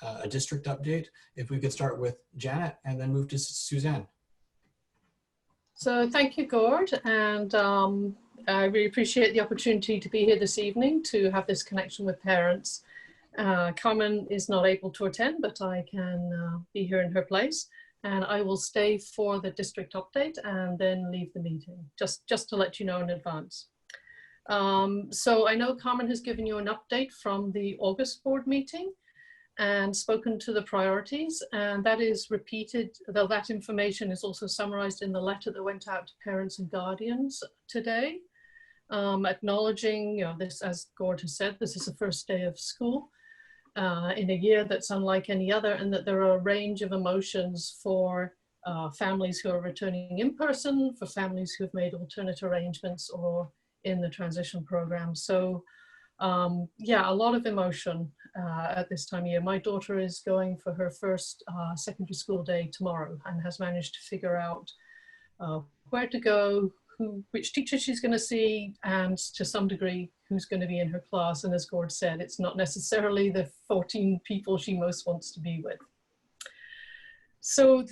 a district update. If we could start with Janet and then move to Suzanne. So thank you, Gord, and I really appreciate the opportunity to be here this evening to have this connection with parents. Carmen is not able to attend, but I can be here in her place, and I will stay for the district update and then leave the meeting, just to let you know in advance. So I know Carmen has given you an update from the August board meeting and spoken to the priorities, and that is repeated, though that information is also summarized in the letter that went out to parents and guardians today, acknowledging, you know, this, as Gord has said, this is the first day of school in a year that's unlike any other, and that there are a range of emotions for families who are returning in person, for families who have made alternate arrangements or in the transition program. So yeah, a lot of emotion at this time of year. My daughter is going for her first secondary school day tomorrow and has managed to figure out where to go, which teacher she's going to see, and to some degree who's going to be in her class. And as Gord said, it's not necessarily the 14 people she most wants to be with. So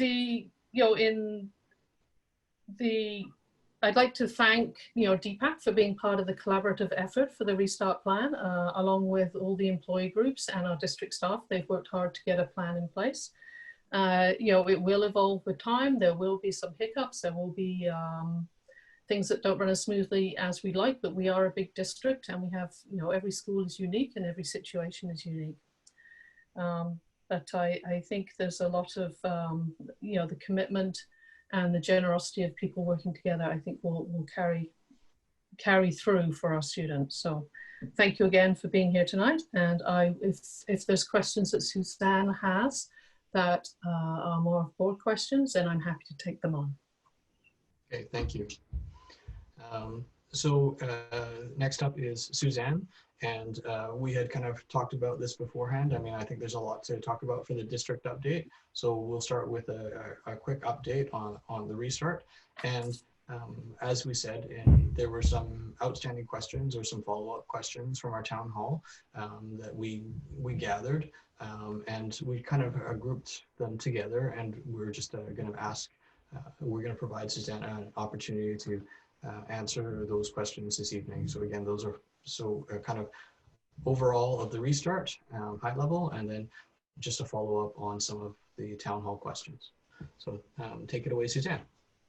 I'd like to thank, DPAC for being part of the collaborative effort for the Restart Plan, along with all the employee groups and our district staff. They've worked hard to get a plan in place. It will evolve with time. There will be some hiccups. There will be things that don't run as smoothly as we'd like, but we are a big district, and we have, every school is unique and every situation is unique. But I think there's a lot of, the commitment and the generosity of people working together, I think will carry through for our students. So thank you again for being here tonight. And if there's questions that Suzanne has that are more board questions, then I'm happy to take them on. Okay, thank you. So next up is Suzanne, and we had kind of talked about this beforehand. I mean, I think there's a lot to talk about for the district update. So we'll start with a quick update on the restart. And as we said, there were some outstanding questions or some follow-up questions from our town hall that we gathered, and we kind of grouped them together, and we're just going to ask, we're going to provide Suzanne an opportunity to answer those questions this evening. So again, those are kind of overall of the restart, high level, and then just a follow up on some of the town hall questions. So take it away, Suzanne.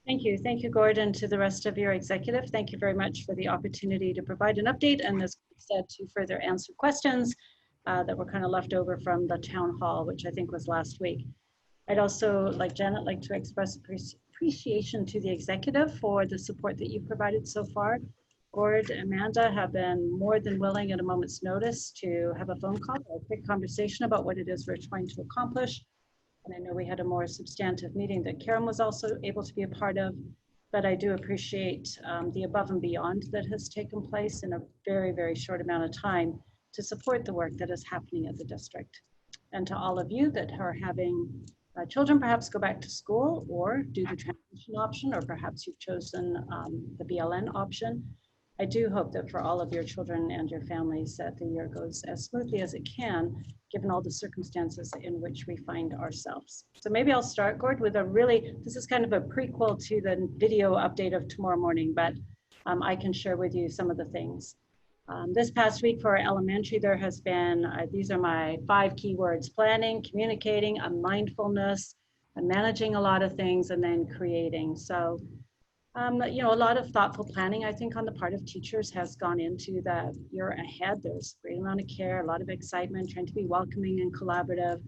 Thank you. Thank you, Gordon, to the rest of your executive. Thank you very much for the opportunity to provide an update, and as said, to further answer questions that were kind of left over from the town hall, which I think was last week. I'd also, like Janet, like to express appreciation to the executive for the support that you've provided so far. Gord and Amanda have been more than willing at a moment's notice to have a phone call or a quick conversation about what it is we're trying to accomplish. And I know we had a more substantive meeting that Karen was also able to be a part of, but I do appreciate the above and beyond that has taken place in a very, very short amount of time to support the work that is happening at the district. And to all of you that are having children perhaps go back to school or do the transition option, or perhaps you've chosen the BLN option. I do hope that for all of your children and your families that the year goes as smoothly as it can, given all the circumstances in which we find ourselves. So maybe I'll start, Gord, with this is kind of a prequel to the video update of tomorrow morning, but I can share with you some of the things. This past week for elementary, there has been, these are my 5 keywords: planning, communicating, mindfulness, and managing a lot of things, and then creating. So, a lot of thoughtful planning, I think, on the part of teachers has gone into the year ahead. There's a great amount of care, a lot of excitement, trying to be welcoming and collaborative.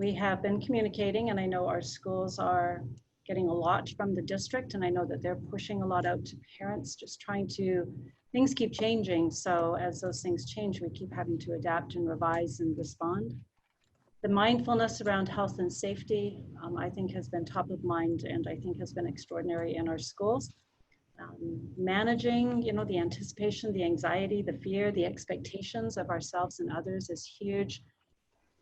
We have been communicating, and I know our schools are getting a lot from the district, and I know that they're pushing a lot out to parents, just trying to, things keep changing. So as those things change, we keep having to adapt and revise and respond. The mindfulness around health and safety, I think has been top of mind, and I think has been extraordinary in our schools. Managing, the anticipation, the anxiety, the fear, the expectations of ourselves and others is huge.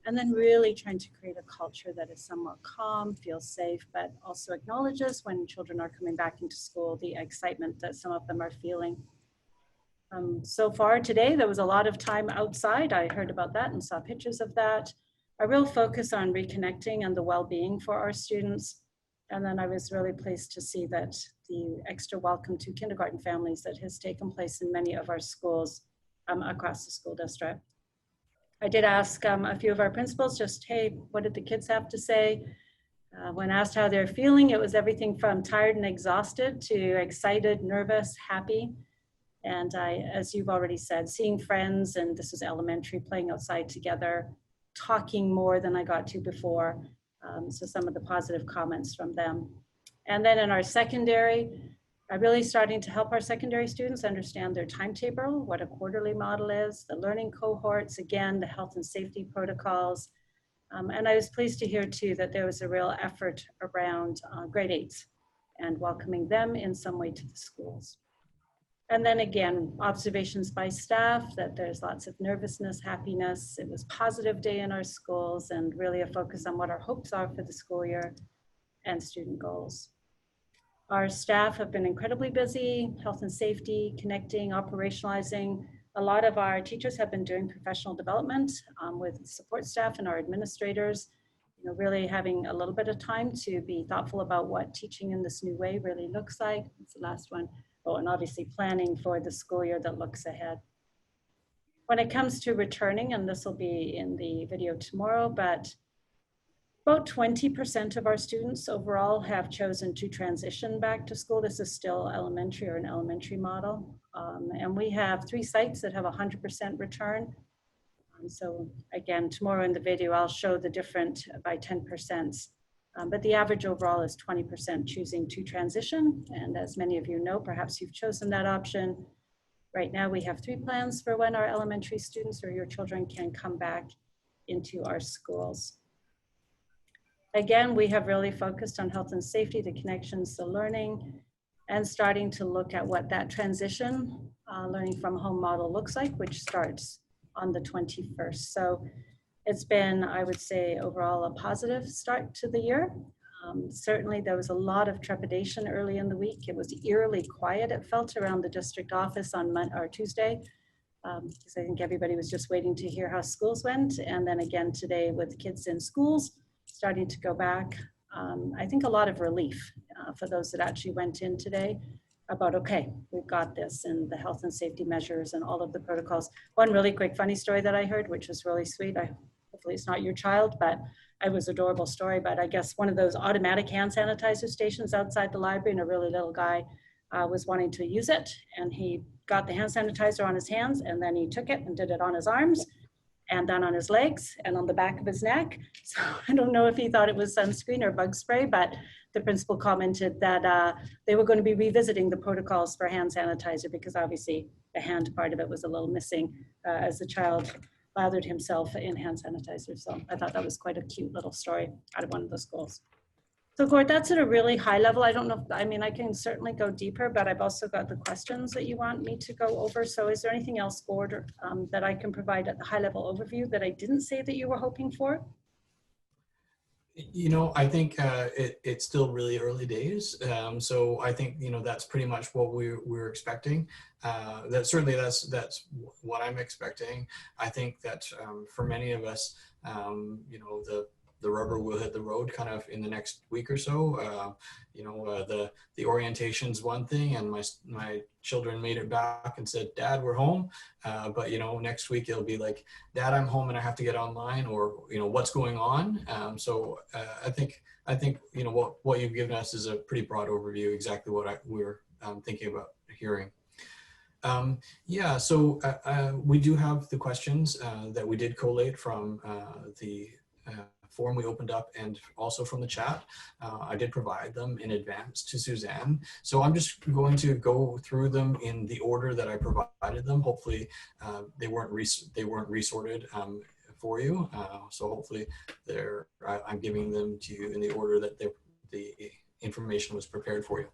And then really trying to create a culture that is somewhat calm, feels safe, but also acknowledges when children are coming back into school, the excitement that some of them are feeling. So far today, there was a lot of time outside. I heard about that and saw pictures of that. a real focus on reconnecting and the well-being for our students. And then I was really pleased to see that the extra welcome to kindergarten families that has taken place in many of our schools across the school district. I did ask a few of our principals just, hey, what did the kids have to say? When asked how they're feeling, it was everything from tired and exhausted to excited, nervous, happy. And as you've already said, seeing friends, and this is elementary, playing outside together, talking more than I got to before. So some of the positive comments from them. And then in our secondary, really starting to help our secondary students understand their timetable, what a quarterly model is, the learning cohorts, again, the health and safety protocols. And I was pleased to hear too that there was a real effort around grade 8s and welcoming them in some way to the schools. And then again, observations by staff that there's lots of nervousness, happiness. It was a positive day in our schools and really a focus on what our hopes are for the school year and student goals. Our staff have been incredibly busy, health and safety, connecting, operationalizing. A lot of our teachers have been doing professional development with support staff and our administrators, you know, really having a little bit of time to be thoughtful about what teaching in this new way really looks like. It's the last one. Oh, and obviously planning for the school year that looks ahead. When it comes to returning, and this will be in the video tomorrow, but about 20% of our students overall have chosen to transition back to school. This is still elementary or an elementary model. And we have 3 sites that have 100% return. So again, tomorrow in the video, I'll show the different by 10%. But the average overall is 20% choosing to transition. And as many of you know, perhaps you've chosen that option. Right now, we have 3 plans for when our elementary students or your children can come back into our schools. Again, we have really focused on health and safety, the connections to learning, and starting to look at what that transition learning from home model looks like, which starts on the 21st. So it's been, I would say, overall a positive start to the year. Certainly there was a lot of trepidation early in the week. It was eerily quiet, it felt, around the district office on Tuesday, because I think everybody was just waiting to hear how schools went. And then again today with kids in schools, starting to go back. I think a lot of relief for those that actually went in today about, okay, we've got this, and the health and safety measures and all of the protocols. One really quick funny story that I heard, which was really sweet. Hopefully it's not your child, but it was an adorable story. But I guess one of those automatic hand sanitizer stations outside the library, and a really little guy was wanting to use it. And he got the hand sanitizer on his hands, and then he took it and did it on his arms, and then on his legs and on the back of his neck. So I don't know if he thought it was sunscreen or bug spray, but the principal commented that they were going to be revisiting the protocols for hand sanitizer, because obviously the hand part of it was a little missing as the child lathered himself in hand sanitizer. So I thought that was quite a cute little story out of one of the schools. So Gord, that's at a really high level. I don't know, I mean, I can certainly go deeper, but I've also got the questions that you want me to go over. So is there anything else, Gord, that I can provide at the high level overview that I didn't say that you were hoping for? You know, I think it's still really early days. So I think, you know, that's pretty much what we're expecting. That's what I'm expecting. I think that for many of us, you know, the rubber will hit the road kind of in the next week or so. You know, the orientation's one thing, and my children made it back and said, Dad, we're home. But, you know, next week it'll be like, Dad, I'm home and I have to get online, or, you know, what's going on? So I think, you know, what you've given us is a pretty broad overview, exactly what we're thinking about hearing. Yeah, so we do have the questions that we did collate from the form we opened up, and also from the chat. I did provide them in advance to Suzanne. So I'm just going to go through them in the order that I provided them. Hopefully they weren't resorted for you. So hopefully I'm giving them to you in the order that the information was prepared for you.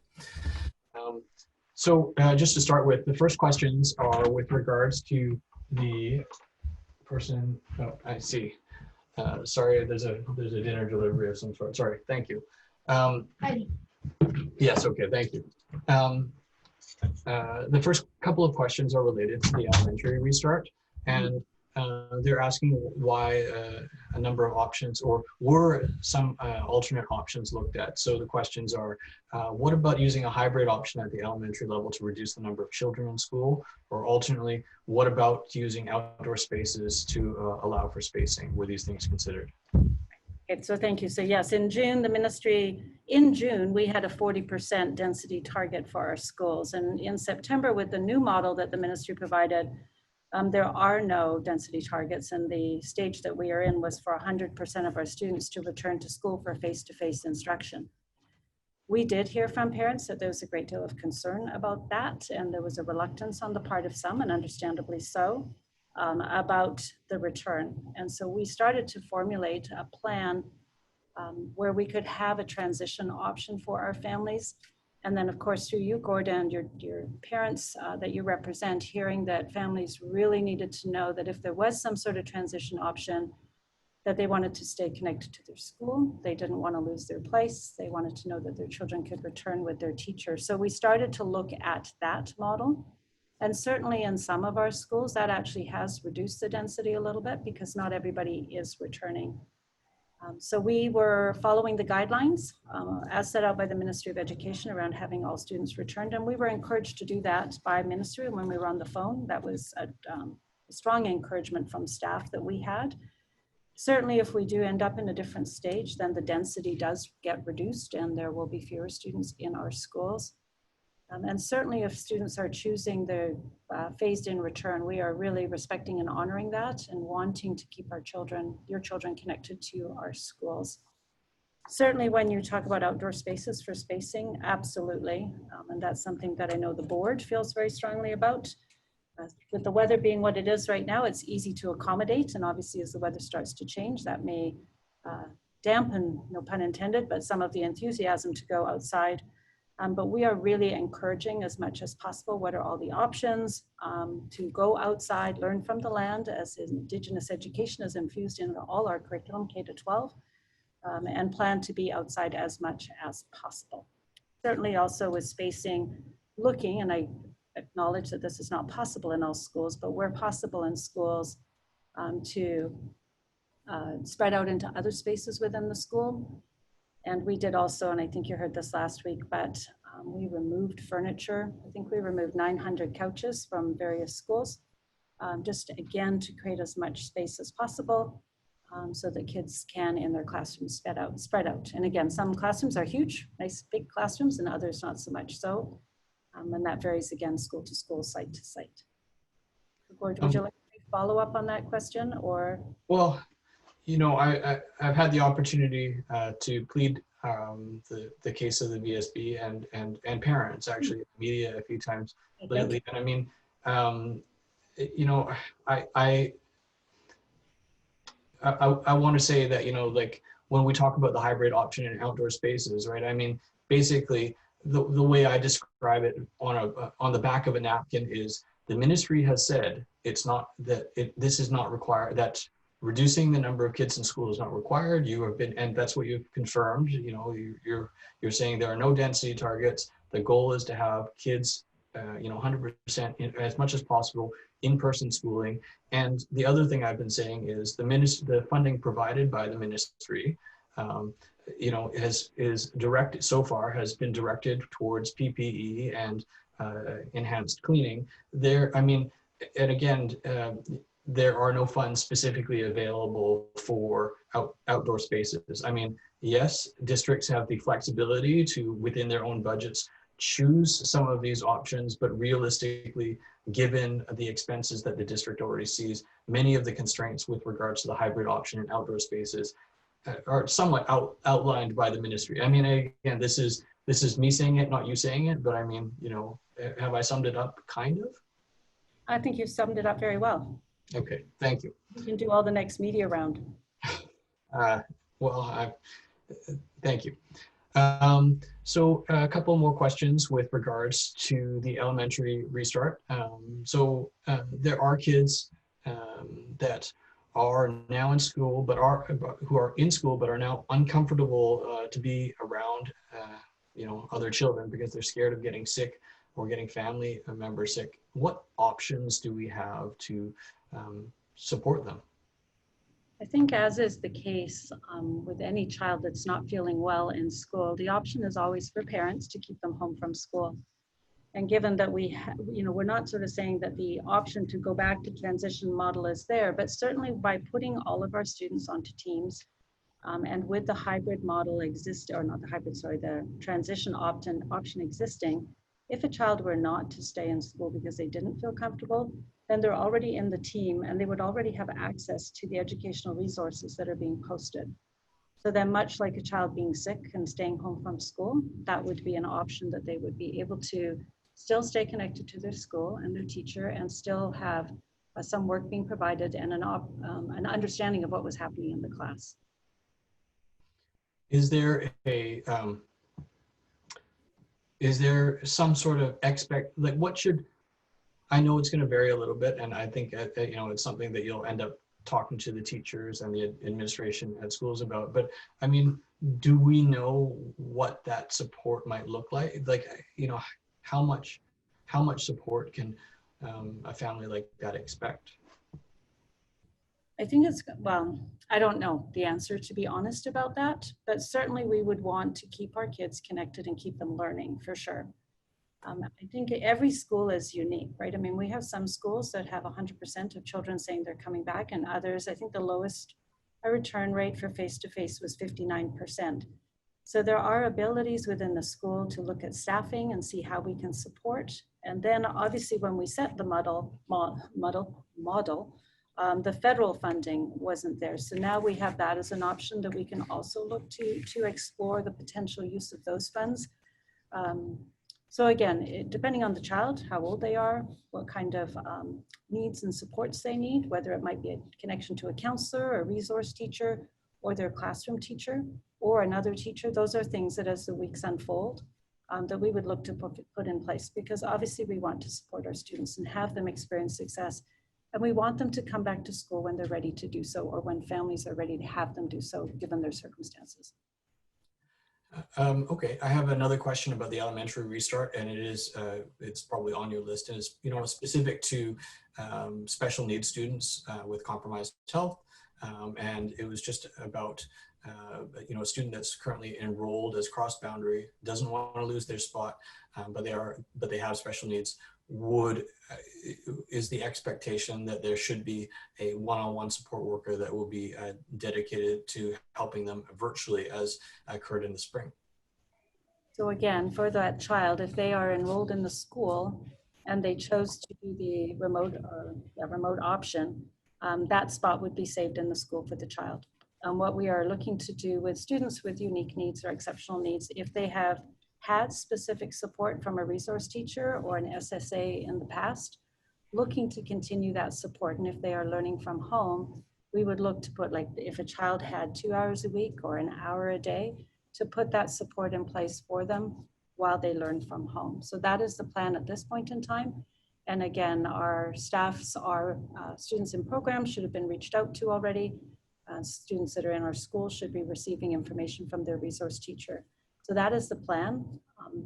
So just to start with, the first questions are with regards to the person, oh, I see. Sorry, there's a dinner delivery of some sort. Sorry, thank you. Yes, okay, thank you. The first couple of questions are related to the elementary restart, and they're asking why a number of options, or were some alternate options looked at. So the questions are, what about using a hybrid option at the elementary level to reduce the number of children in school? Or alternately, what about using outdoor spaces to allow for spacing? Were these things considered? Okay, so thank you. So yes, in June, we had a 40% density target for our schools. And in September, with the new model that the ministry provided, there are no density targets, and the stage that we are in was for 100% of our students to return to school for face-to-face instruction. We did hear from parents that there was a great deal of concern about that, and there was a reluctance on the part of some, and understandably so, about the return. And so we started to formulate a plan where we could have a transition option for our families. And then, of course, through you, Gordon, your parents that you represent, hearing that families really needed to know that if there was some sort of transition option, that they wanted to stay connected to their school. They didn't want to lose their place. They wanted to know that their children could return with their teacher. So we started to look at that model. And certainly in some of our schools, that actually has reduced the density a little bit because not everybody is returning. So we were following the guidelines as set out by the Ministry of Education around having all students returned. And we were encouraged to do that by ministry when we were on the phone. That was a strong encouragement from staff that we had. Certainly, if we do end up in a different stage, then the density does get reduced and there will be fewer students in our schools. And certainly if students are choosing the phased-in return, we are really respecting and honoring that and wanting to keep our children, your children, connected to our schools. Certainly when you talk about outdoor spaces for spacing, absolutely. And that's something that I know the board feels very strongly about. With the weather being what it is right now, it's easy to accommodate. And obviously as the weather starts to change, that may dampen, no pun intended, but some of the enthusiasm to go outside. But we are really encouraging as much as possible what are all the options to go outside, learn from the land, as Indigenous education is infused in all our curriculum, K to 12, and plan to be outside as much as possible. Certainly also with spacing, looking, and I acknowledge that this is not possible in all schools, but where possible in schools to spread out into other spaces within the school. And we did also, and I think you heard this last week, but we removed furniture. I think we removed 900 couches from various schools, just again to create as much space as possible so that kids can in their classrooms spread out. And again, some classrooms are huge, nice big classrooms, and others not so much so. And that varies again, school to school, site to site. Gord, would you like to follow up on that question or? Well, you know, I've had the opportunity to plead the case of the VSB and parents actually in the media a few times lately. And I mean, you know, I want to say that, you know, like when we talk about the hybrid option in outdoor spaces, right? I mean, basically the way I describe it on the back of a napkin is the ministry has said it's not that this is not required, that reducing the number of kids in school is not required. You have been, and that's what you've confirmed. You know, you're saying there are no density targets. The goal is to have kids, you know, 100% as much as possible in-person schooling. And the other thing I've been saying is the funding provided by the ministry, you know, is directed so far has been directed towards PPE and enhanced cleaning. There, I mean, and again. There are no funds specifically available for outdoor spaces. I mean, yes, districts have the flexibility to, within their own budgets, choose some of these options, but realistically, given the expenses that the district already sees, many of the constraints with regards to the hybrid option in outdoor spaces are somewhat outlined by the ministry. I mean, again, this is me saying it, not you saying it, but I mean, you know, have I summed it up kind of? I think you've summed it up very well. Okay, thank you. You can do all the next media round. Well, thank you. So a couple more questions with regards to the elementary restart. There are kids that are now in school, who are in school, but are now uncomfortable to be around, you know, other children because they're scared of getting sick or getting family members sick. What options do we have to support them? I think, as is the case with any child that's not feeling well in school, the option is always for parents to keep them home from school. And given that we're not sort of saying that the option to go back to transition model is there, but certainly by putting all of our students onto teams and with the hybrid model the transition option existing, if a child were not to stay in school because they didn't feel comfortable, then they're already in the team and they would already have access to the educational resources that are being posted. So then, much like a child being sick and staying home from school, that would be an option that they would be able to still stay connected to their school and their teacher and still have some work being provided and an understanding of what was happening in the class. Is there some sort of I know it's going to vary a little bit, and I think it's something that you'll end up talking to the teachers and the administration at schools about, but I mean, do we know what that support might look like? How much support can a family like that expect? I think I don't know the answer, to be honest about that, but certainly we would want to keep our kids connected and keep them learning for sure. I think every school is unique, right? I mean, we have some schools that have 100% of children saying they're coming back, and others, I think the lowest return rate for face-to-face was 59%. So there are abilities within the school to look at staffing and see how we can support. And then obviously when we set the model, the federal funding wasn't there. So now we have that as an option that we can also look to explore the potential use of those funds. So again, depending on the child, how old they are, what kind of needs and supports they need, whether it might be a connection to a counselor, a resource teacher, or their classroom teacher, or another teacher, those are things that as the weeks unfold, that we would look to put in place, because obviously we want to support our students and have them experience success. And we want them to come back to school when they're ready to do so, or when families are ready to have them do so, given their circumstances. Okay, I have another question about the elementary restart, and it's probably on your list, and it's specific to special needs students with compromised health, and it was just about a student that's currently enrolled as cross-boundary, doesn't want to lose their spot, but they have special needs. Is the expectation that there should be a one-on-one support worker that will be dedicated to helping them virtually, as occurred in the spring? So again, for that child, if they are enrolled in the school and they chose to do the remote option, that spot would be saved in the school for the child. What we are looking to do with students with unique needs or exceptional needs, if they have had specific support from a resource teacher or an SSA in the past, looking to continue that support. And if they are learning from home, we would look to put, like, if a child had 2 hours a week or an hour a day, to put that support in place for them while they learn from home. So that is the plan at this point in time. And again, our staffs, our students in programs should have been reached out to already. Students that are in our school should be receiving information from their resource teacher. So that is the plan,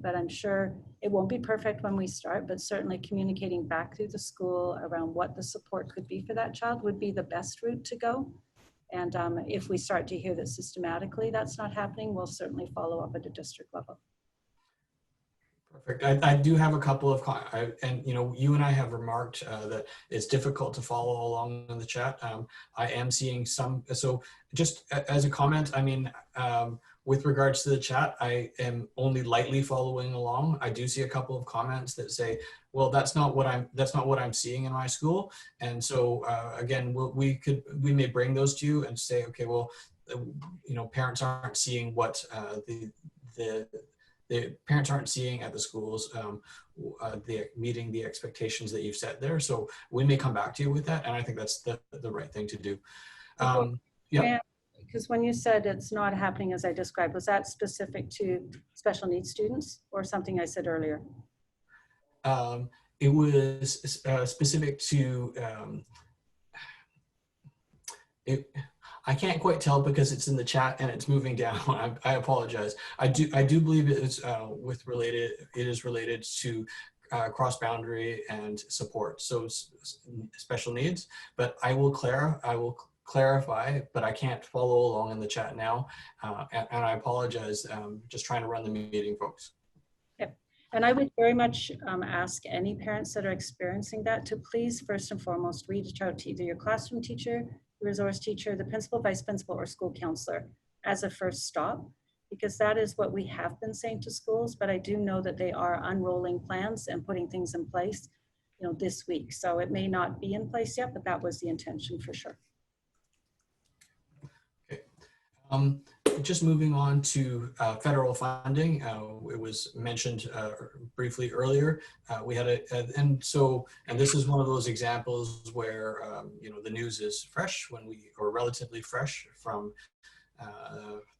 but I'm sure it won't be perfect when we start, but certainly communicating back through the school around what the support could be for that child would be the best route to go. And if we start to hear that systematically that's not happening, we'll certainly follow up at a district level. Perfect. I do have a couple of, and you and I have remarked that it's difficult to follow along in the chat. I am seeing some, so just as a comment, I mean, with regards to the chat, I am only lightly following along. I do see a couple of comments that say, well, that's not what I'm seeing in my school. And so again, we may bring those to you and say, okay, well, parents aren't seeing what the parents aren't seeing at the schools, meeting the expectations that you've set there. So we may come back to you with that. And I think that's the right thing to do. Yeah. Because when you said it's not happening as I described, was that specific to special needs students or something I said earlier? It was specific to, I can't quite tell because it's in the chat and it's moving down. I apologize. I do believe it is related to cross-boundary and support, so special needs. But I will clarify, but I can't follow along in the chat now, and I apologize. Just trying to run the meeting, folks. Yep. And I would very much ask any parents that are experiencing that to please, first and foremost, reach out to either your classroom teacher, resource teacher, the principal, vice principal, or school counselor as a first stop, because that is what we have been saying to schools. But I do know that they are unrolling plans and putting things in place, you know, this week. So it may not be in place yet, but that was the intention for sure. Okay. Just moving on to federal funding. It was mentioned briefly earlier. We had and this is one of those examples where you know, the news is fresh or relatively fresh from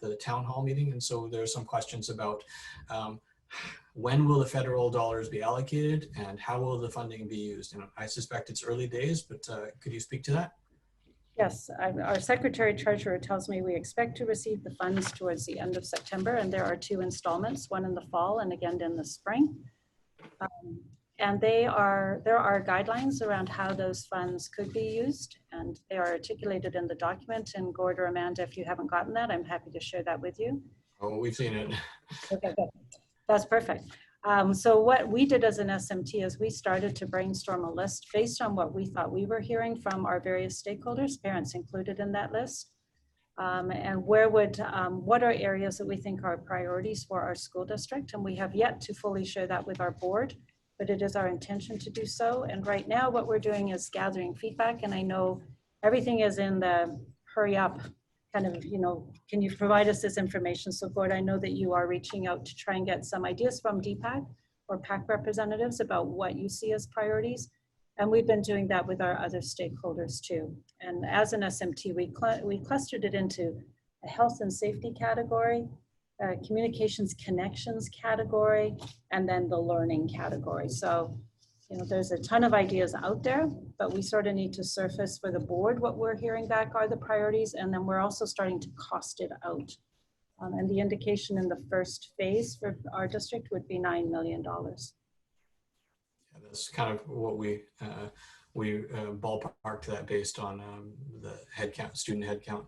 the town hall meeting, and so there's some questions about when will the federal dollars be allocated and how will the funding be used. And I suspect it's early days, but could you speak to that? Yes, our Secretary Treasurer tells me we expect to receive the funds towards the end of September, and there are 2 installments, one in the fall and again in the spring. And there are guidelines around how those funds could be used, and they are articulated in the document. And Gord or Amanda, if you haven't gotten that, I'm happy to share that with you. Oh, we've seen it. Okay, good. That's perfect. So what we did as an SMT is we started to brainstorm a list based on what we thought we were hearing from our various stakeholders, parents included in that list. And what are areas that we think are priorities for our school district? And we have yet to fully share that with our board, but it is our intention to do so. And right now what we're doing is gathering feedback. And I know everything is in the hurry up kind of, you know, can you provide us this information? So Gord, I know that you are reaching out to try and get some ideas from DPAC or PAC representatives about what you see as priorities. And we've been doing that with our other stakeholders too. And as an SMT, we clustered it into a health and safety category, communications connections category, and then the learning category. So, you know, there's a ton of ideas out there, but we sort of need to surface for the board what we're hearing back are the priorities, and then we're also starting to cost it out. And the indication in the first phase for our district would be $9 million. Yeah, that's kind of what we ballparked that based on the headcount, student headcount.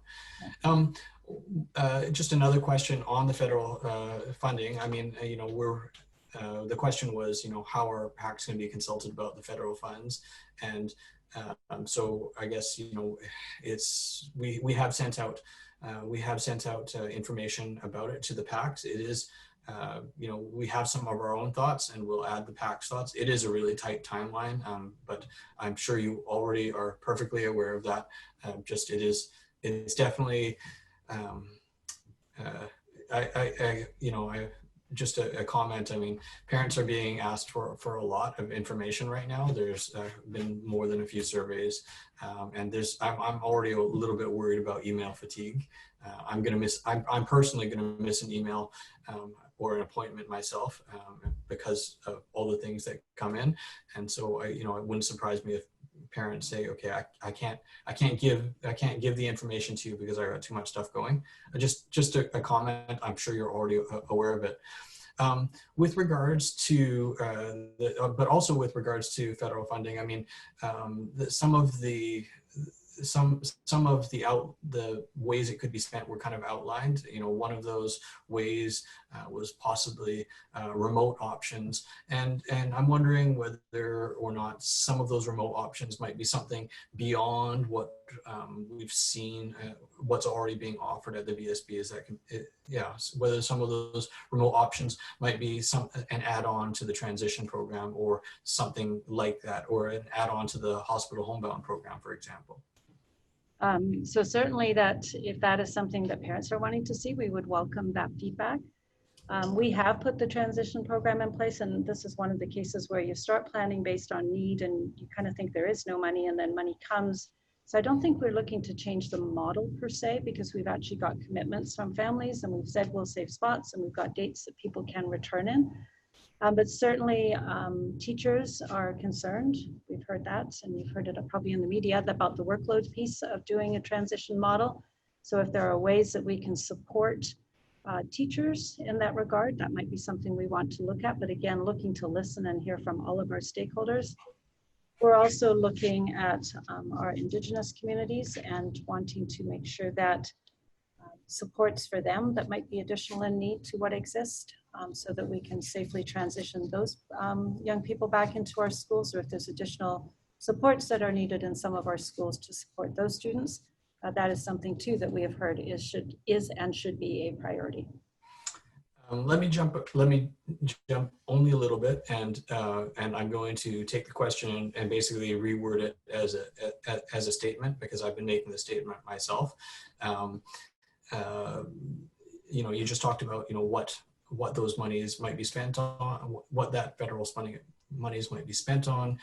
Just another question on the federal funding. I mean, you know, the question was, you know, how are PACs going to be consulted about the federal funds? And so I guess, you know, we have sent out information about it to the PACs. It is, you know, we have some of our own thoughts and we'll add the PAC's thoughts. It is a really tight timeline, but I'm sure you already are perfectly aware of that. It's definitely, just a comment. I mean, parents are being asked for a lot of information right now. There's been more than a few surveys, and I'm already a little bit worried about email fatigue. I'm personally gonna miss an email or an appointment myself because of all the things that come in. And so it wouldn't surprise me if parents say, okay, I can't give the information to you because I got too much stuff going. Just a comment. I'm sure you're already aware of it. With regards to but also with regards to federal funding, I mean, some of the ways it could be spent were kind of outlined. You know, one of those ways was possibly remote options, and I'm wondering whether or not some of those remote options might be something beyond what we've seen, what's already being offered at the VSB. Whether some of those remote options might be an add-on to the transition program or something like that, or an add-on to the hospital homebound program, for example. So certainly if that is something that parents are wanting to see, we would welcome that feedback. We have put the transition program in place, and this is one of the cases where you start planning based on need and you kind of think there is no money and then money comes. So I don't think we're looking to change the model per se, because we've actually got commitments from families and we've said we'll save spots and we've got dates that people can return in. But certainly teachers are concerned. We've heard that, and you've heard it probably in the media about the workload piece of doing a transition model. So if there are ways that we can support teachers in that regard. That might be something we want to look at, but again, looking to listen and hear from all of our stakeholders. We're also looking at our Indigenous communities and wanting to make sure that supports for them that might be additional in need to what exists, so that we can safely transition those young people back into our schools, or if there's additional supports that are needed in some of our schools to support those students. That is something too that we have heard is and should be a priority. Let me jump only a little bit, and I'm going to take the question and basically reword it as a statement, because I've been making the statement myself. You know, you just talked about, you know, what those monies might be spent on, what that federal funding monies might be spent on,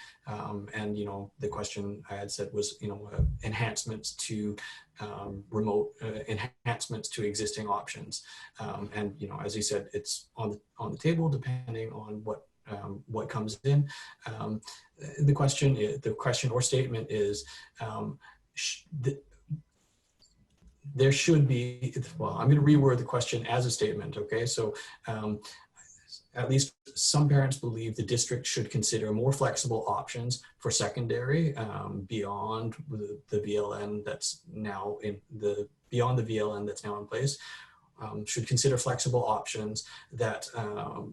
and you know, the question I had said was, you know, enhancements to remote enhancements to existing options, and you know, as you said, it's on the table depending on what comes in. The question or statement is, there should be, well, I'm going to reword the question as a statement. Okay, so at least some parents believe the district should consider more flexible options for secondary beyond the VLN that's now beyond the VLN that's now in place. Should consider flexible options that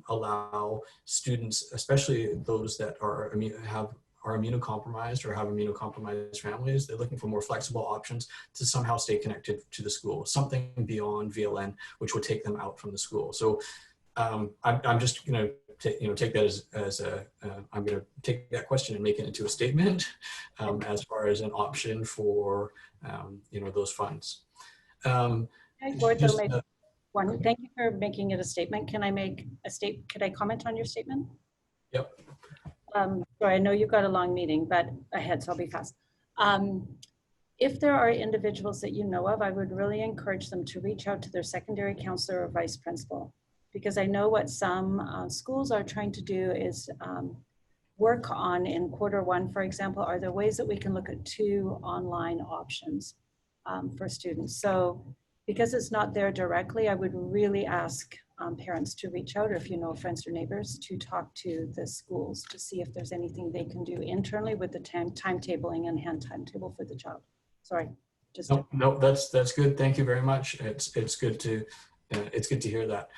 allow students, especially those that are immunocompromised or have immunocompromised families. They're looking for more flexible options to somehow stay connected to the school, something beyond VLN, which would take them out from the school. So I'm just going to take that as I'm going to take that question and make it into a statement as far as an option for you know, those funds. Thank you for making it a statement. Can I make a could I comment on your statement? Yep. Sorry, I know you've got a long meeting, but ahead, so I'll be fast. If there are individuals that you know of, I would really encourage them to reach out to their secondary counselor or vice principal, because I know what some schools are trying to do is work on in Q1, for example, are there ways that we can look at 2 online options for students? So because it's not there directly, I would really ask parents to reach out, or if you know friends or neighbors, to talk to the schools to see if there's anything they can do internally with the timetabling and hand timetable for the child. Sorry. Just no, that's good. Thank you very much. It's good to hear that.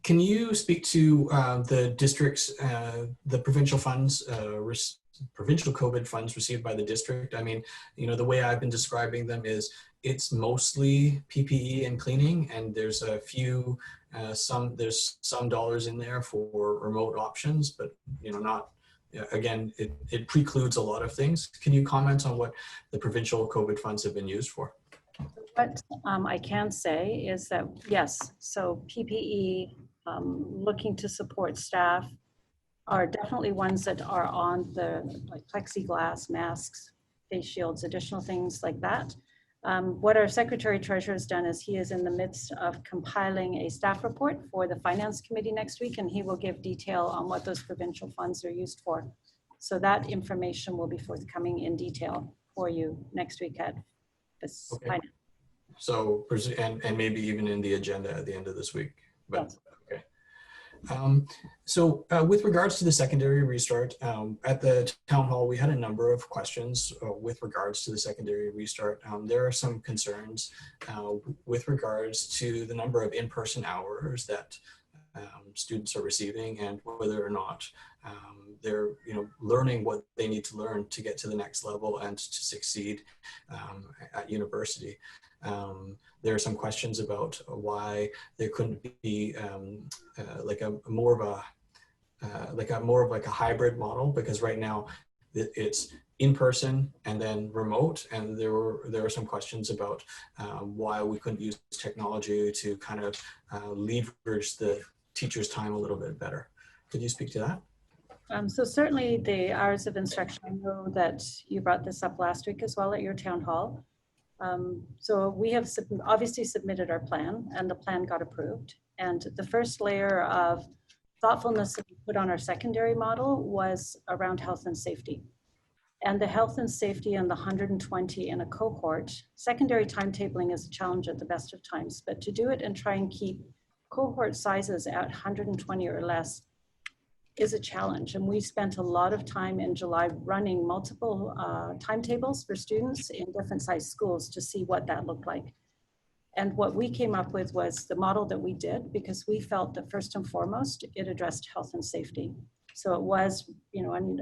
Can you speak to the district's the provincial funds, provincial COVID funds received by the district? I mean, you know, the way I've been describing them is it's mostly PPE and cleaning, and there's a few there's some dollars in there for remote options, but you know, not. Again, it precludes a lot of things. Can you comment on what the provincial COVID funds have been used for? What I can say is that, yes, so PPE, looking to support staff, are definitely ones that are on the like plexiglass, masks, face shields, additional things like that. What our Secretary Treasurer has done is he is in the midst of compiling a staff report for the Finance Committee next week, and he will give detail on what those provincial funds are used for. So that information will be forthcoming in detail for you next week at this Finance. So, and maybe even in the agenda at the end of this week, but yes. Okay. So with regards to the secondary restart, at the town hall, we had a number of questions with regards to the secondary restart. There are some concerns with regards to the number of in-person hours that students are receiving, and whether or not they're learning what they need to learn to get to the next level and to succeed at university. There are some questions about why there couldn't be more of a hybrid model, because right now it's in person and then remote, and there are some questions about why we couldn't use technology to kind of leverage the teacher's time a little bit better. Could you speak to that? So certainly the hours of instruction, I know that you brought this up last week as well at your town hall. So we have obviously submitted our plan, and the plan got approved. And the first layer of thoughtfulness that we put on our secondary model was around health and safety. And the health and safety and the 120 in a cohort, secondary timetabling is a challenge at the best of times, but to do it and try and keep cohort sizes at 120 or less is a challenge. And we spent a lot of time in July running multiple timetables for students in different size schools to see what that looked like. And what we came up with was the model that we did, because we felt that first and foremost, it addressed health and safety. So it was, you know, I mean,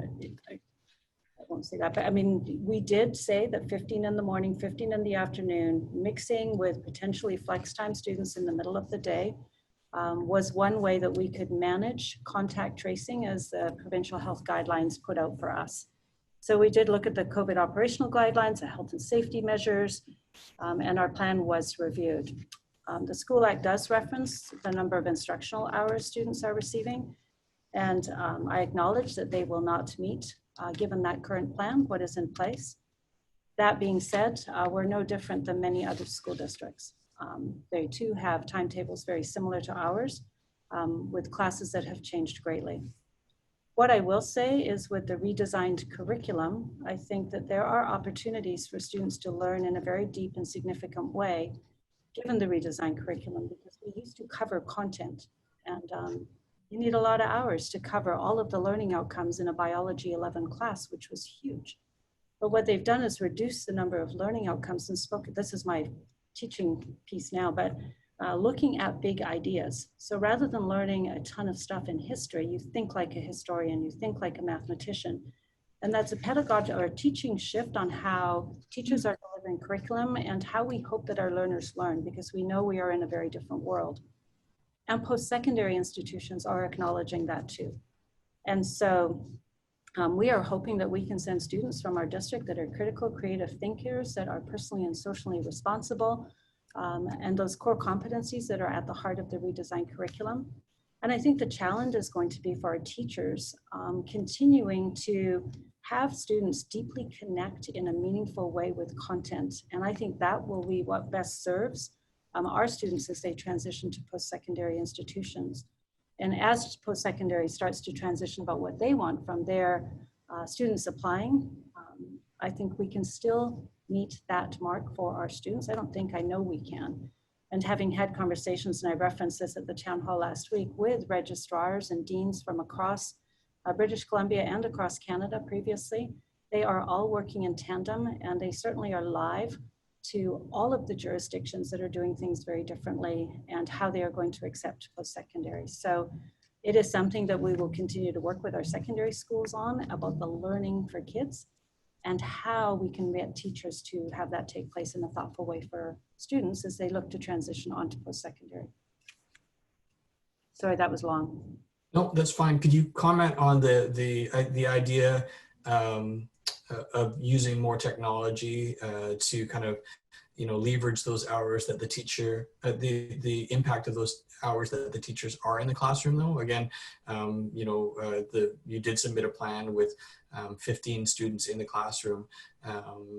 I won't say that, but I mean, we did say that 15 in the morning, 15 in the afternoon, mixing with potentially flex time students in the middle of the day was one way that we could manage contact tracing as the provincial health guidelines put out for us. So we did look at the COVID operational guidelines, the health and safety measures, and our plan was reviewed. The School Act does reference the number of instructional hours students are receiving, and I acknowledge that they will not meet, given that current plan, what is in place. That being said, we're no different than many other school districts. They too have timetables very similar to ours, with classes that have changed greatly. What I will say is with the redesigned curriculum, I think that there are opportunities for students to learn in a very deep and significant way, given the redesigned curriculum, because we used to cover content, and you need a lot of hours to cover all of the learning outcomes in a biology 11 class, which was huge. But what they've done is reduce the number of learning outcomes and spoken. This is my teaching piece now, but looking at big ideas. So rather than learning a ton of stuff in history, you think like a historian, you think like a mathematician. And that's a pedagogy or a teaching shift on how teachers are delivering curriculum and how we hope that our learners learn, because we know we are in a very different world. And post-secondary institutions are acknowledging that too. And so we are hoping that we can send students from our district that are critical, creative thinkers, that are personally and socially responsible, and those core competencies that are at the heart of the redesigned curriculum. And I think the challenge is going to be for our teachers continuing to have students deeply connect in a meaningful way with content. And I think that will be what best serves our students as they transition to post-secondary institutions. And as post-secondary starts to transition about what they want from their students applying, I think we can still meet that mark for our students. I don't think, I know we can. And having had conversations, and I referenced this at the town hall last week, with registrars and deans from across British Columbia and across Canada previously, they are all working in tandem, and they certainly are live to all of the jurisdictions that are doing things very differently and how they are going to accept post-secondary. So it is something that we will continue to work with our secondary schools on, about the learning for kids and how we can get teachers to have that take place in a thoughtful way for students as they look to transition onto post-secondary. Sorry, that was long. No, that's fine. Could you comment on the idea of using more technology to kind of, you know, leverage those hours that the teacher, the impact of those hours that the teachers are in the classroom though? Again, you know, you did submit a plan with 15 students in the classroom,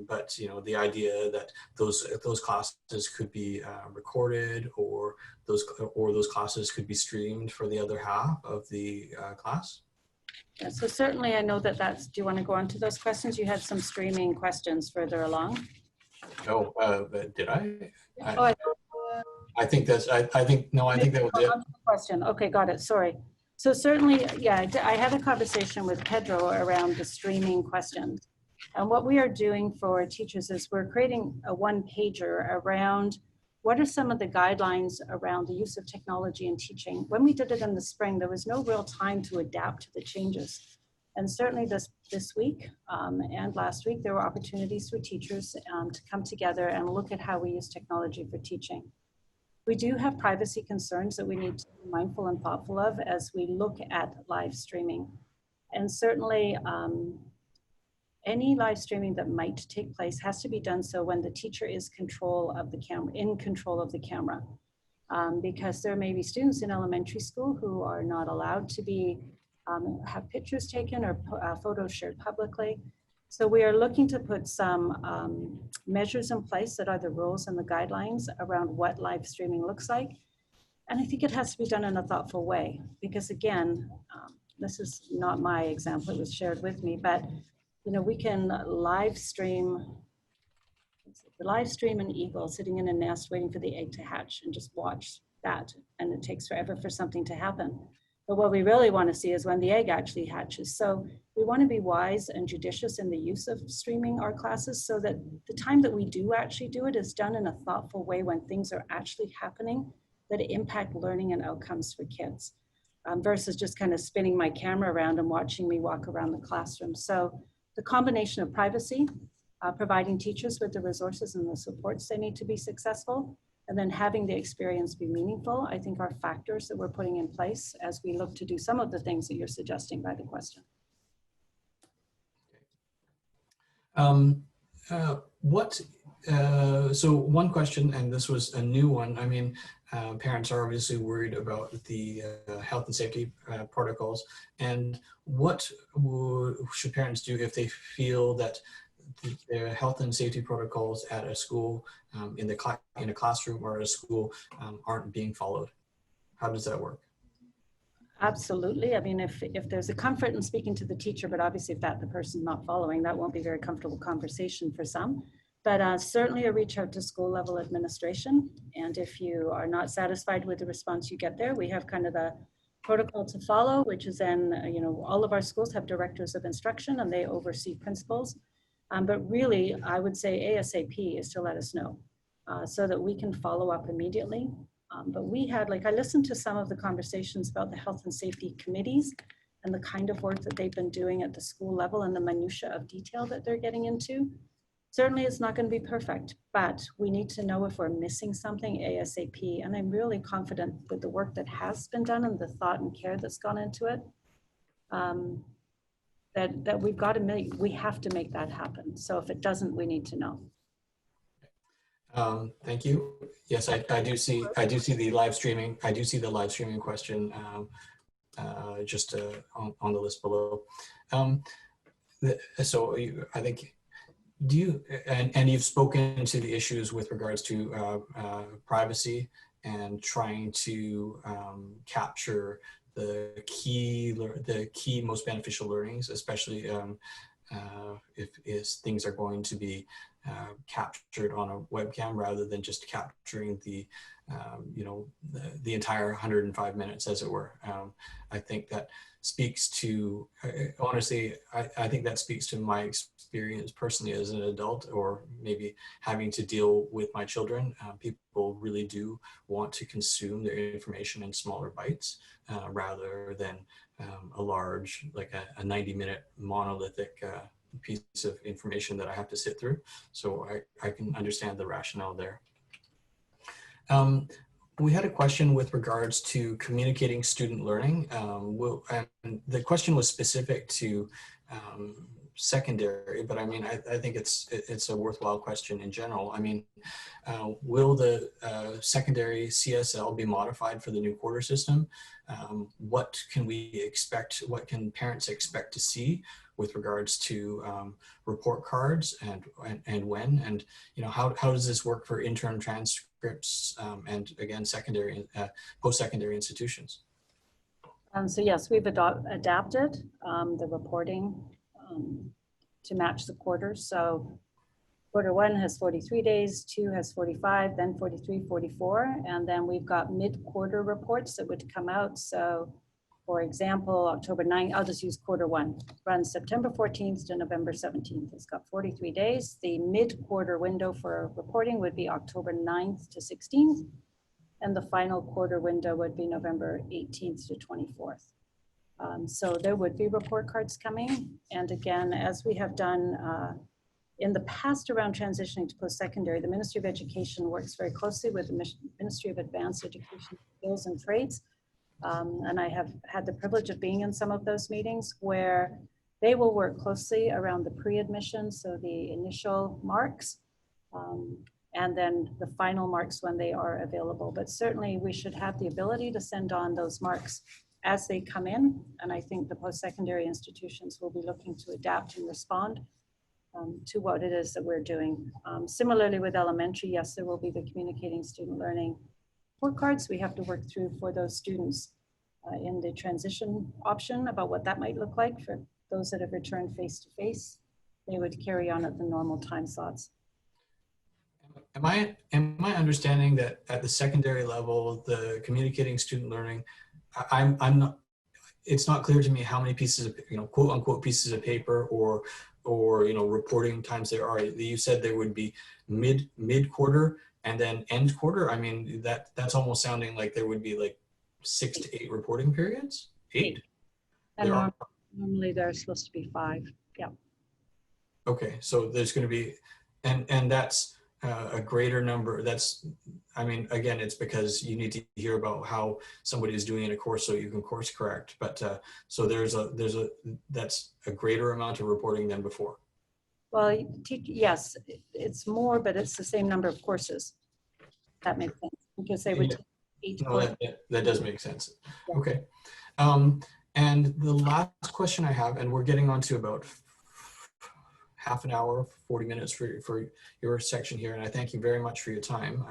but you know, the idea that those classes could be recorded, or those classes could be streamed for the other half of the class. Yeah, so certainly I know that that's, do you want to go on to those questions? You had some streaming questions further along. No, did I? Oh, I think that's, I think, no, I think that was it. Question. Okay, got it. Sorry. So certainly, yeah, I had a conversation with Pedro around the streaming questions. And what we are doing for teachers is we're creating a one-pager around what are some of the guidelines around the use of technology in teaching. When we did it in the spring, there was no real time to adapt to the changes. And certainly this week and last week, there were opportunities for teachers to come together and look at how we use technology for teaching. We do have privacy concerns that we need to be mindful and thoughtful of as we look at live streaming. And certainly any live streaming that might take place has to be done so when the teacher is in control of the camera. Because there may be students in elementary school who are not allowed to be have pictures taken or photos shared publicly. So we are looking to put some measures in place that are the rules and the guidelines around what live streaming looks like. And I think it has to be done in a thoughtful way, because again, this is not my example, it was shared with me, but you know, we can live stream an eagle sitting in a nest waiting for the egg to hatch and just watch that. And it takes forever for something to happen. But what we really want to see is when the egg actually hatches. So we want to be wise and judicious in the use of streaming our classes so that the time that we do actually do it is done in a thoughtful way when things are actually happening that impact learning and outcomes for kids, versus just kind of spinning my camera around and watching me walk around the classroom. So the combination of privacy, providing teachers with the resources and the supports they need to be successful, and then having the experience be meaningful, I think are factors that we're putting in place as we look to do some of the things that you're suggesting by the question. So one question, and this was a new one. I mean, parents are obviously worried about the health and safety protocols, and what should parents do if they feel that the health and safety protocols at a school, in a classroom or at a school, aren't being followed? How does that work? Absolutely. I mean, if there's a comfort in speaking to the teacher, but obviously if the person's not following, that won't be a very comfortable conversation for some. But certainly a reach out to school level administration. And if you are not satisfied with the response you get there, we have kind of the protocol to follow, which is then, you know, all of our schools have directors of instruction and they oversee principals. But really, I would say ASAP is to let us know so that we can follow up immediately. But we had, like, I listened to some of the conversations about the health and safety committees and the kind of work that they've been doing at the school level and the minutia of detail that they're getting into. Certainly it's not going to be perfect, but we need to know if we're missing something ASAP. And I'm really confident with the work that has been done and the thought and care that's gone into it, that we have to make that happen. So if it doesn't, we need to know. Thank you. Yes, I do see the live streaming. I do see the live streaming question just on the list below. So I think, do you, and you've spoken to the issues with regards to privacy and trying to capture the key most beneficial learnings, especially if things are going to be captured on a webcam rather than just capturing the you know, the entire 105 minutes, as it were. I think that speaks to, honestly, I think that speaks to my experience personally as an adult, or maybe having to deal with my children. People really do want to consume their information in smaller bites rather than a large, like a 90-minute monolithic piece of information that I have to sit through. So I can understand the rationale there. We had a question with regards to communicating student learning. And the question was specific to secondary, but I mean, I think it's a worthwhile question in general. I mean, will the secondary CSL be modified for the new quarter system? What can we expect? What can parents expect to see with regards to report cards and when? And you know, how does this work for interim transcripts and again, secondary, post-secondary institutions? So yes, we've adapted the reporting to match the quarters. So quarter one has 43 days, 2 has 45, then 43, 44. And then we've got mid-quarter reports that would come out. So for example, October 9th, I'll just use quarter one, runs September 14th to November 17th. It's got 43 days. The mid-quarter window for reporting would be October 9th to 16th. And the final quarter window would be November 18th to 24th. So there would be report cards coming. And again, as we have done in the past around transitioning to post-secondary, the Ministry of Education works very closely with the Ministry of Advanced Education, Skills and Trades. And I have had the privilege of being in some of those meetings where they will work closely around the pre-admission, so the initial marks, and then the final marks when they are available. But certainly we should have the ability to send on those marks as they come in. And I think the post-secondary institutions will be looking to adapt and respond to what it is that we're doing. Similarly with elementary, yes, there will be the communicating student learning report cards we have to work through for those students in the transition option about what that might look like for those that have returned face-to-face they would carry on at the normal time slots. Am I understanding that at the secondary level, the communicating student learning, I'm not, it's not clear to me how many pieces of, quote unquote pieces of paper or reporting times there are. You said there would be mid quarter and then end quarter. I mean, that's almost sounding like there would be like 6 to 8 reporting periods. 8. And normally there's supposed to be 5. Yeah. Okay, so there's going to be, and that's a greater number. That's, I mean, again, it's because you need to hear about how somebody is doing in a course so you can course correct. But so that's a greater amount of reporting than before. Well, yes, it's more, but it's the same number of courses. That makes sense because they would take 8 courses. That does make sense. Yeah. Okay. And the last question I have, and we're getting on to about half an hour, 40 minutes for your section here. And I thank you very much for your time.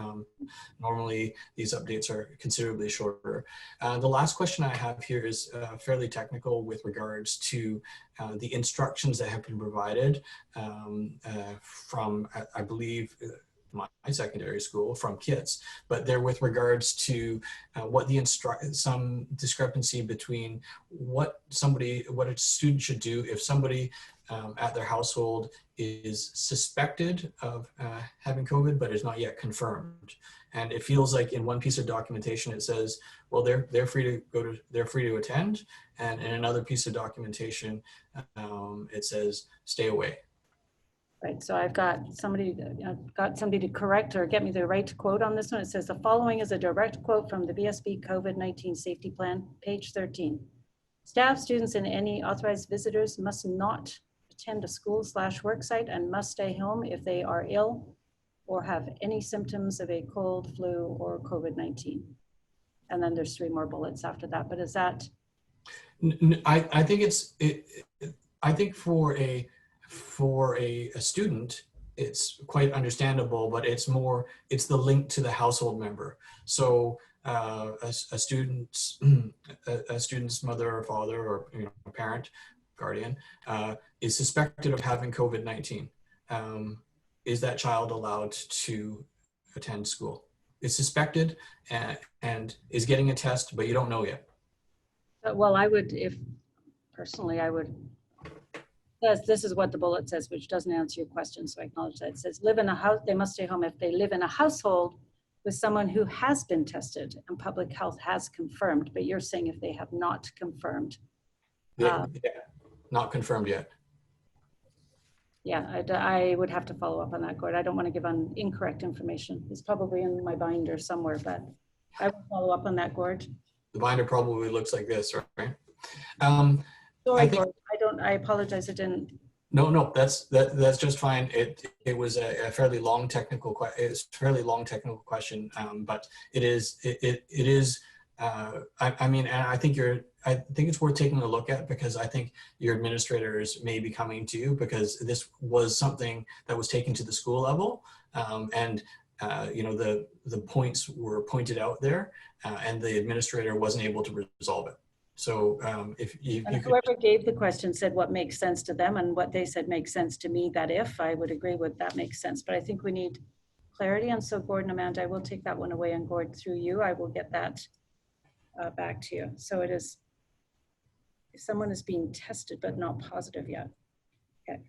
Normally these updates are considerably shorter. The last question I have here is fairly technical with regards to the instructions that have been provided from, I believe, my secondary school, from KITS, but they're with regards to what some discrepancy between what a student should do if somebody at their household is suspected of having COVID, but is not yet confirmed. And it feels like in one piece of documentation, it says, well, they're free to attend. And in another piece of documentation, it says, stay away. Right, so I've got somebody to correct or get me the right quote on this one. It says the following is a direct quote from the BSB COVID-19 safety plan, page 13. Staff, students, and any authorized visitors must not attend a school/work site and must stay home if they are ill or have any symptoms of a cold, flu, or COVID-19. And then there's 3 more bullets after that, but is that? I think for a student, it's quite understandable, but it's the link to the household member. So a student's mother or father or a parent, guardian, is suspected of having COVID-19. Is that child allowed to attend school? Is suspected and is getting a test, but you don't know yet. Well, I would, personally, this is what the bullet says, which doesn't answer your question, so I acknowledge that. It says, live in a house, they must stay home if they live in a household with someone who has been tested and public health has confirmed, but you're saying if they have not confirmed. Yeah, not confirmed yet. Yeah, I would have to follow up on that, Gord. I don't want to give incorrect information. It's probably in my binder somewhere, but I will follow up on that, Gord. The binder probably looks like this, right? Sorry, Gord. I apologize. I didn't. No, that's just fine. It was a fairly long technical question, but it is. I mean, and I think it's worth taking a look at, because I think your administrators may be coming to you because this was something that was taken to the school level, and the points were pointed out there, and the administrator wasn't able to resolve it. So if you whoever gave the question said what makes sense to them, and what they said makes sense to me, that if I would agree with that makes sense, but I think we need clarity. And so Gordon, Amanda, I will take that one away, and Gord, through you, I will get that back to you. So it is, if someone is being tested but not positive yet. Okay.